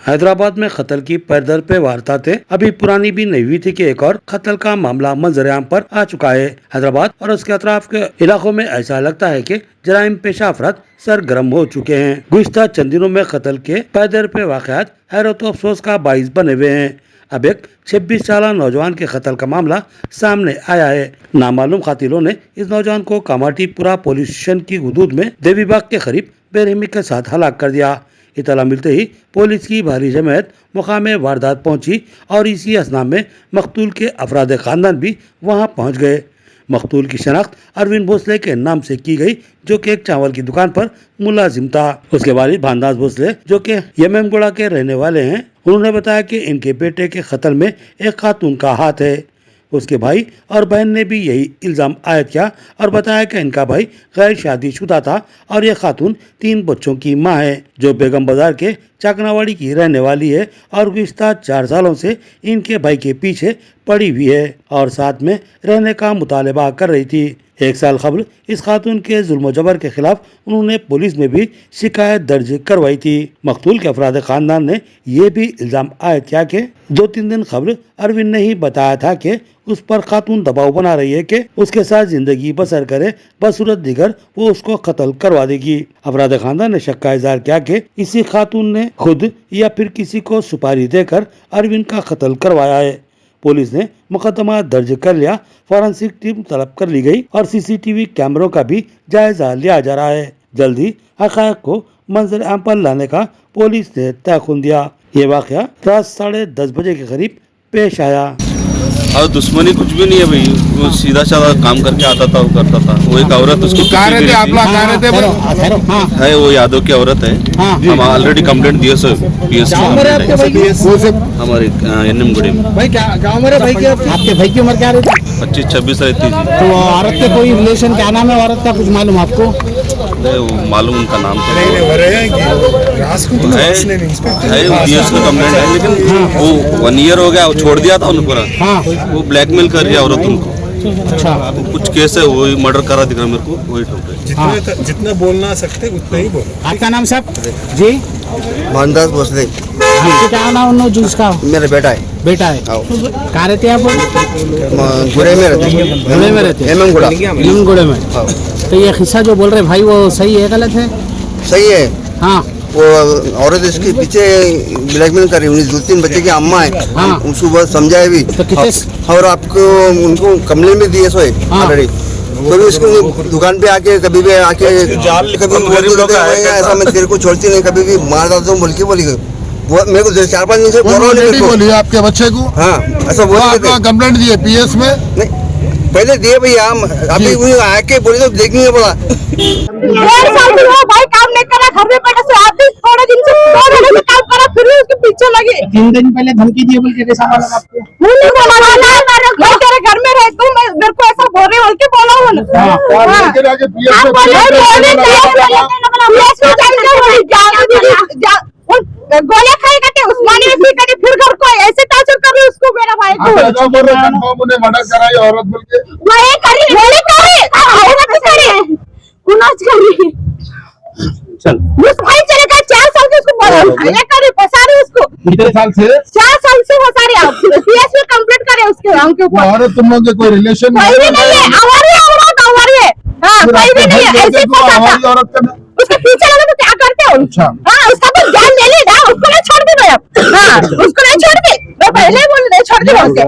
हैदराबाद में कत्ल की पैदल पे वारदातें अभी पुरानी भी नहीं हुई थी कि एक और कत्ल का मामला मंजर-ए-आम पर आ चुका है। हैदराबाद और उसके अतराफ के इलाकों में ऐसा लगता है कि जराइम पेशा अफराद सरगर्म हो चुके हैं। गुज़िश्ता चंद दिनों में कत्ल के पैदल पे वाक़यात हैरत व अफसोस का बाइस बने हुए हैं। अब एक 26 साल नौजवान के कत्ल का मामला सामने आया है। नामालूम कातिलों ने इस नौजवान को कामाटीपुरा पुलिस स्टेशन की हदूद में देवीबाग के करीब बेरहमी के साथ हलाक कर दिया। इतला मिलते ही पुलिस की भारी जमात मुकाम वारदात पहुंची और इसी असना में मकतूल के अफराद खानदान भी वहां पहुंच गए। मकतूल की शनाख्त अरविंद भोसले के नाम से की गई, जो कि एक चावल की दुकान पर मुलाजिम था। उसके वालिद भानदास भोसले, जो कि यममगुड़ा के रहने वाले हैं, उन्होंने बताया कि इनके बेटे के कत्ल में एक खातून का हाथ है। उसके भाई और बहन ने भी यही इल्ज़ाम आयद किया और बताया कि इनका भाई गैर शादीशुदा था और ये खातून 3 बच्चों की मां है, जो बेगम बाजार के चाकनावाड़ी की रहने वाली है और गुज़िश्ता 4 सालों से इनके भाई के पीछे पड़ी हुई है और साथ में रहने का मुतालबा कर रही थी। 1 साल कबल इस खातून के जुल्म जबर के खिलाफ उन्होंने पुलिस में भी शिकायत दर्ज करवाई थी। मकतूल के अफराद खानदान ने यह भी इल्ज़ाम आयद किया कि 2-3 दिन कबल अरविंद ने ही बताया था कि उस पर खातून दबाव बना रही है कि उसके साथ जिंदगी बसर करे, बसूरत दिगर वो उसको कत्ल करवा देगी। अफराद खानदान ने शक का इजहार किया कि इसी खातून ने खुद या फिर किसी को सुपारी देकर अरविंद का कत्ल करवाया है। पुलिस ने मुकदमा दर्ज कर लिया, फॉरेंसिक टीम तलब कर ली गई और सीसीटीवी कैमरों का भी जायजा लिया जा रहा है। जल्द ही हक़ाइक़ को मंजर आम पर लाने का पुलिस ने तयख़ुन दिया। ये वाक़या रात 10:30 बजे के करीब पेश आया। और दुश्मनी कुछ भी नहीं है भाई, वो सीधा साधा काम करके आता था, वो करता था। वो एक औरत उसको है, वो यादव की औरत है। हम ऑलरेडी कंप्लेंट दिए सर पीएस हमारे यममगुड़े में। भाई क्या गाँव में भाई के आपके भाई की उम्र क्या रहती है? 25-26 रहती है। तो औरत के कोई रिलेशन, क्या नाम है औरत का, कुछ मालूम आपको? वो मालूम उनका नाम तो है, पीएस का कंप्लेंट है, लेकिन वो 1 ईयर हो गया, वो छोड़ दिया था उन्होंने पूरा। वो ब्लैकमेल कर रही है औरत उनको। अच्छा, कुछ केस है, वही मर्डर करा दिखा मेरे को, वही ठोक। जितना बोलना सकते उतना ही बोलो। आपका नाम साहब जी? भानदास भोसले। आपके क्या नाम है जिसका? मेरा बेटा है। बेटा है। कहाँ रहते हैं आप? गुड़े में रहते हैं। गुड़े में रहते हैं? यममगुड़े में। तो ये किस्सा जो बोल रहे भाई, वो सही है गलत है? सही है। हाँ, वो औरत इसके पीछे ब्लैकमेल कर रही है, 2-3 बच्चे की अम्मा है। हाँ, उसको बहुत समझाए भी तो और आपको उनको कंप्लेंट भी दिए सोए ऑलरेडी। कभी उसको दुकान पे आके कभी भी आके कभी ऐसा मैं तेरे को छोड़ती नहीं, कभी भी मार डालता हूँ बोल के बोली। मेरे को 4-5 दिन से बोली आपके बच्चे को। हाँ, ऐसा बोल कंप्लेंट दिए पीएस में? नहीं, पहले दिए भैया, हम अभी आके बोले तो देखने पड़ा। 1.5 साल हुआ भाई, काम नहीं करा, घर में बैठा से आप भी थोड़े दिन से 2 महीने से काम करा, फिर भी उसके पीछे लगे। 3 दिन पहले धमकी दिए बोल के कैसा मालूम आपको? मुझे बोला मैं तेरे घर में रहता हूँ, मैं मेरे को ऐसा बोल रही बोल के बोला हूँ गोलियां खाएगा थे, उस्मानी में पीटा थे, फिर घर को ऐसे टार्चर कर रहे उसको, मेरा भाई को मर्डर कराई औरत बोल के वही करी, गोली करी, औरत करी, गुनाह करी। चल उस भाई चले गए 4 साल से उसको ये करे, फंसा रहे उसको। कितने साल से? 4 साल से फंसा रहे। आप पीएस में कंप्लेंट करे उसके उनके ऊपर। औरत तुम लोग के कोई रिलेशन कोई भी नहीं है, हमारी है। हाँ, कोई भी नहीं है, ऐसे फंसा था। उसके पीछे लगे तो क्या करते हो? हाँ, उसका तो जान ले ली ना, उसको नहीं छोड़ दी मैं अब। हाँ, उसको नहीं छोड़ दी, मैं पहले ही बोल छोड़ दी।